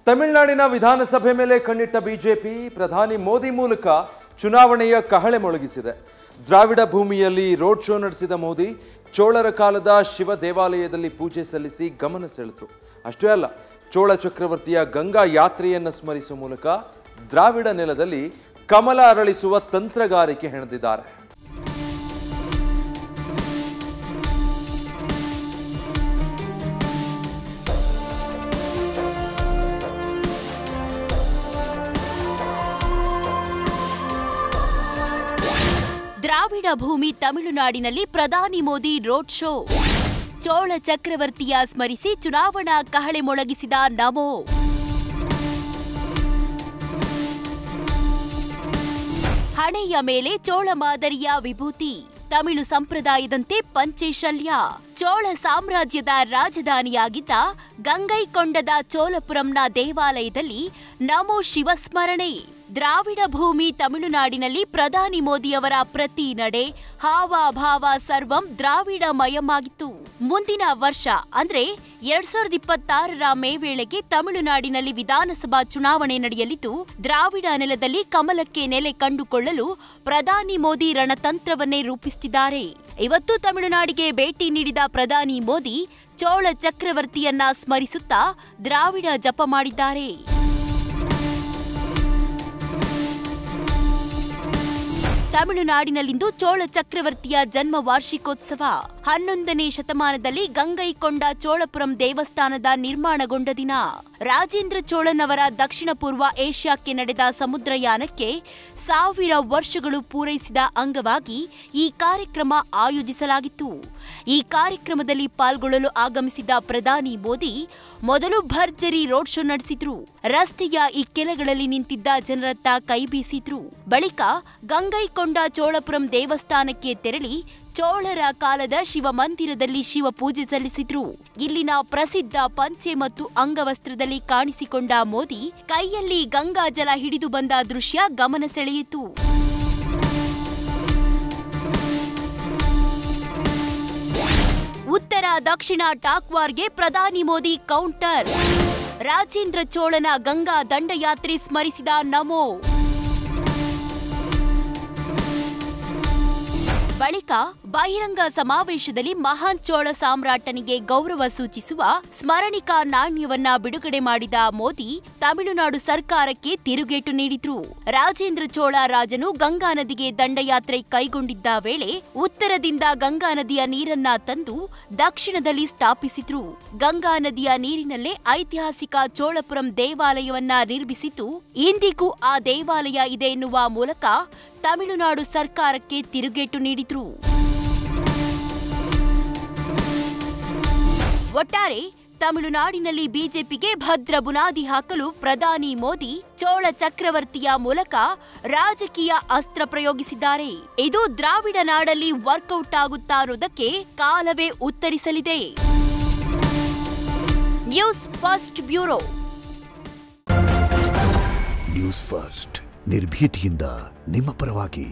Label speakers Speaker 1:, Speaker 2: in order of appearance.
Speaker 1: ತಮಿಳುನಾಡಿನ ವಿಧಾನಸಭೆ ಮೇಲೆ ಕಣ್ಣಿಟ್ಟ ಬಿಜೆಪಿ ಪ್ರಧಾನಿ ಮೋದಿ ಮೂಲಕ ಚುನಾವಣೆಯ ಕಹಳೆ ಮೊಳಗಿಸಿದೆ. ದ್ರಾವಿಡ ಭೂಮಿಯಲ್ಲಿ ರೋಡ್ ಶೋ ನಡೆಸಿದ ಮೋದಿ ಚೋಳರ ಕಾಲದ ಶಿವ ದೇವಾಲಯದಲ್ಲಿ ಪೂಜೆ ಸಲ್ಲಿಸಿ ಗಮನ ಸೆಳೆದರು. ಅಷ್ಟೇ ಅಲ್ಲ, ಚೋಳ ಚಕ್ರವರ್ತಿಯ ಗಂಗಾ ಯಾತ್ರೆಯನ್ನು ಸ್ಮರಿಸುವ ಮೂಲಕ ದ್ರಾವಿಡ ನೆಲದಲ್ಲಿ ಕಮಲ ಅರಳಿಸುವ ತಂತ್ರಗಾರಿಕೆ ಹೆಣೆದಿದ್ದಾರೆ.
Speaker 2: ದ್ರಾವಿಡ ಭೂಮಿ ತಮಿಳುನಾಡಿನಲ್ಲಿ ಪ್ರಧಾನಿ ಮೋದಿ ರೋಡ್ ಶೋ. ಚೋಳ ಚಕ್ರವರ್ತಿಯ ಸ್ಮರಿಸಿ ಚುನಾವಣಾ ಕಹಳೆ ಮೊಳಗಿಸಿದ ನಮೋ. ಹಣೆಯ ಮೇಲೆ ಚೋಳ ಮಾದರಿಯ ವಿಭೂತಿ, ತಮಿಳು ಸಂಪ್ರದಾಯದಂತೆ ಪಂಚೇಶಲ್ಯ. ಚೋಳ ಸಾಮ್ರಾಜ್ಯದ ರಾಜಧಾನಿಯಾಗಿದ್ದ ಗಂಗೈಕೊಂಡದ ಚೋಳಪುರಂನ ದೇವಾಲಯದಲ್ಲಿ ನಮೋ ಶಿವಸ್ಮರಣೆ. ದ್ರಾವಿಡ ಭೂಮಿ ತಮಿಳುನಾಡಿನಲ್ಲಿ ಪ್ರಧಾನಿ ಮೋದಿಯವರ ಪ್ರತಿ ನಡೆ, ಹಾವಭಾವ ಸರ್ವಂ ದ್ರಾವಿಡಮಯವಾಗಿತ್ತು. ಮುಂದಿನ ವರ್ಷ ಅಂದ್ರೆ 2026ರ ಮೇ ವೇಳೆಗೆ ತಮಿಳುನಾಡಿನಲ್ಲಿ ವಿಧಾನಸಭಾ ಚುನಾವಣೆ ನಡೆಯಲಿದ್ದು, ದ್ರಾವಿಡ ನೆಲದಲ್ಲಿ ಕಮಲಕ್ಕೆ ನೆಲೆ ಕಂಡುಕೊಳ್ಳಲು ಪ್ರಧಾನಿ ಮೋದಿ ರಣತಂತ್ರವನ್ನೇ ರೂಪಿಸುತ್ತಿದ್ದಾರೆ. ಇವತ್ತು ತಮಿಳುನಾಡಿಗೆ ಭೇಟಿ ನೀಡಿದ ಪ್ರಧಾನಿ ಮೋದಿ ಚೋಳ ಚಕ್ರವರ್ತಿಯನ್ನ ಸ್ಮರಿಸುತ್ತಾ ದ್ರಾವಿಡ ಜಪ ಮಾಡಿದ್ದಾರೆ. ತಮಿಳುನಾಡಿನಲ್ಲಿಂದು ಚೋಳ ಚಕ್ರವರ್ತಿಯ ಜನ್ಮ ವಾರ್ಷಿಕೋತ್ಸವ. 11ನೇ ಶತಮಾನದಲ್ಲಿ ಗಂಗೈಕೊಂಡ ಚೋಳಪುರಂ ದೇವಸ್ಥಾನದ ನಿರ್ಮಾಣಗೊಂಡ ದಿನ. ರಾಜೇಂದ್ರ ಚೋಳನ್ ಅವರ ದಕ್ಷಿಣ ಪೂರ್ವ ಏಷ್ಯಾಕ್ಕೆ ನಡೆದ ಸಮುದ್ರಯಾನಕ್ಕೆ 1000 ವರ್ಷಗಳು ಪೂರೈಸಿದ ಅಂಗವಾಗಿ ಈ ಕಾರ್ಯಕ್ರಮ ಆಯೋಜಿಸಲಾಗಿತ್ತು. ಈ ಕಾರ್ಯಕ್ರಮದಲ್ಲಿ ಪಾಲ್ಗೊಳ್ಳಲು ಆಗಮಿಸಿದ ಪ್ರಧಾನಿ ಮೋದಿ ಮೊದಲು ಭರ್ಜರಿ ರೋಡ್ ಶೋ ನಡೆಸಿದ್ರು. ರಸ್ತೆಯ ಇಕ್ಕೆಲಗಳಲ್ಲಿ ನಿಂತಿದ್ದ ಜನರತ್ತ ಕೈ ಬೀಸಿದ್ರು. ಬಳಿಕ ಗಂಗೈಕೊಂಡ ಚೋಳಪುರಂ ದೇವಸ್ಥಾನಕ್ಕೆ ತೆರಳಿ ಚೋಳರ ಕಾಲದ ಶಿವ ಮಂದಿರದಲ್ಲಿ ಶಿವ ಪೂಜೆ ಸಲ್ಲಿಸಿದ್ರು. ಇಲ್ಲಿನ ಪ್ರಸಿದ್ಧ ಪಂಚೆ ಮತ್ತು ಅಂಗವಸ್ತ್ರದಲ್ಲಿ ಕಾಣಿಸಿಕೊಂಡ ಮೋದಿ ಕೈಯಲ್ಲಿ ಗಂಗಾ ಜಲ ಹಿಡಿದು ಬಂದ ದೃಶ್ಯ ಗಮನ ಸೆಳೆಯಿತು. ಉತ್ತರ ದಕ್ಷಿಣ ಟಾಕ್ವಾರ್ಗೆ ಪ್ರಧಾನಿ ಮೋದಿ ಕೌಂಟರ್. ರಾಜೇಂದ್ರ ಚೋಳನ ಗಂಗಾ ದಂಡಯಾತ್ರೆ ಸ್ಮರಿಸಿದ ನಮೋ. ಬಳಿಕ ಬಹಿರಂಗ ಸಮಾವೇಶದಲ್ಲಿ ಮಹಾನ್ ಚೋಳ ಸಾಮ್ರಾಟನಿಗೆ ಗೌರವ ಸೂಚಿಸುವ ಸ್ಮರಣಿಕಾ ನಾಣ್ಯವನ್ನ ಬಿಡುಗಡೆ ಮಾಡಿದ ಮೋದಿ ತಮಿಳುನಾಡು ಸರ್ಕಾರಕ್ಕೆ ತಿರುಗೇಟು ನೀಡಿದ್ರು. ರಾಜೇಂದ್ರ ಚೋಳ ರಾಜನು ಗಂಗಾ ನದಿಗೆ ದಂಡಯಾತ್ರೆ ಕೈಗೊಂಡಿದ್ದ ವೇಳೆ ಉತ್ತರದಿಂದ ಗಂಗಾ ನದಿಯ ನೀರನ್ನ ತಂದು ದಕ್ಷಿಣದಲ್ಲಿ ಸ್ಥಾಪಿಸಿದ್ರು. ಗಂಗಾ ನದಿಯ ನೀರಿನಲ್ಲೇ ಐತಿಹಾಸಿಕ ಚೋಳಪುರಂ ದೇವಾಲಯವನ್ನ ನಿರ್ಮಿಸಿದ್ದು ಇಂದಿಗೂ ಆ ದೇವಾಲಯ ಇದೆ ಎನ್ನುವ ಮೂಲಕ ತಮಿಳುನಾಡು ಸರ್ಕಾರಕ್ಕೆ ತಿರುಗೇಟು ನೀಡಿದ್ರು. ಒಟ್ಟಾರೆ ತಮಿಳುನಾಡಿನಲ್ಲಿ ಬಿಜೆಪಿಗೆ ಭದ್ರ ಬುನಾದಿ ಹಾಕಲು ಪ್ರಧಾನಿ ಮೋದಿ ಚೋಳ ಚಕ್ರವರ್ತಿಯ ಮೂಲಕ ರಾಜಕೀಯ ಅಸ್ತ್ರ ಪ್ರಯೋಗಿಸಿದ್ದಾರೆ. ಇದು ದ್ರಾವಿಡ ನಾಡಲ್ಲಿ ವರ್ಕೌಟ್ ಆಗುತ್ತಾ ಅನ್ನೋದಕ್ಕೆ ಕಾಲವೇ ಉತ್ತರಿಸಲಿದೆ. News first bureau.
Speaker 3: News first ನಿರ್ಭೀತಿಯಿಂದ ನಿಮ್ಮ ಪರವಾಗಿ.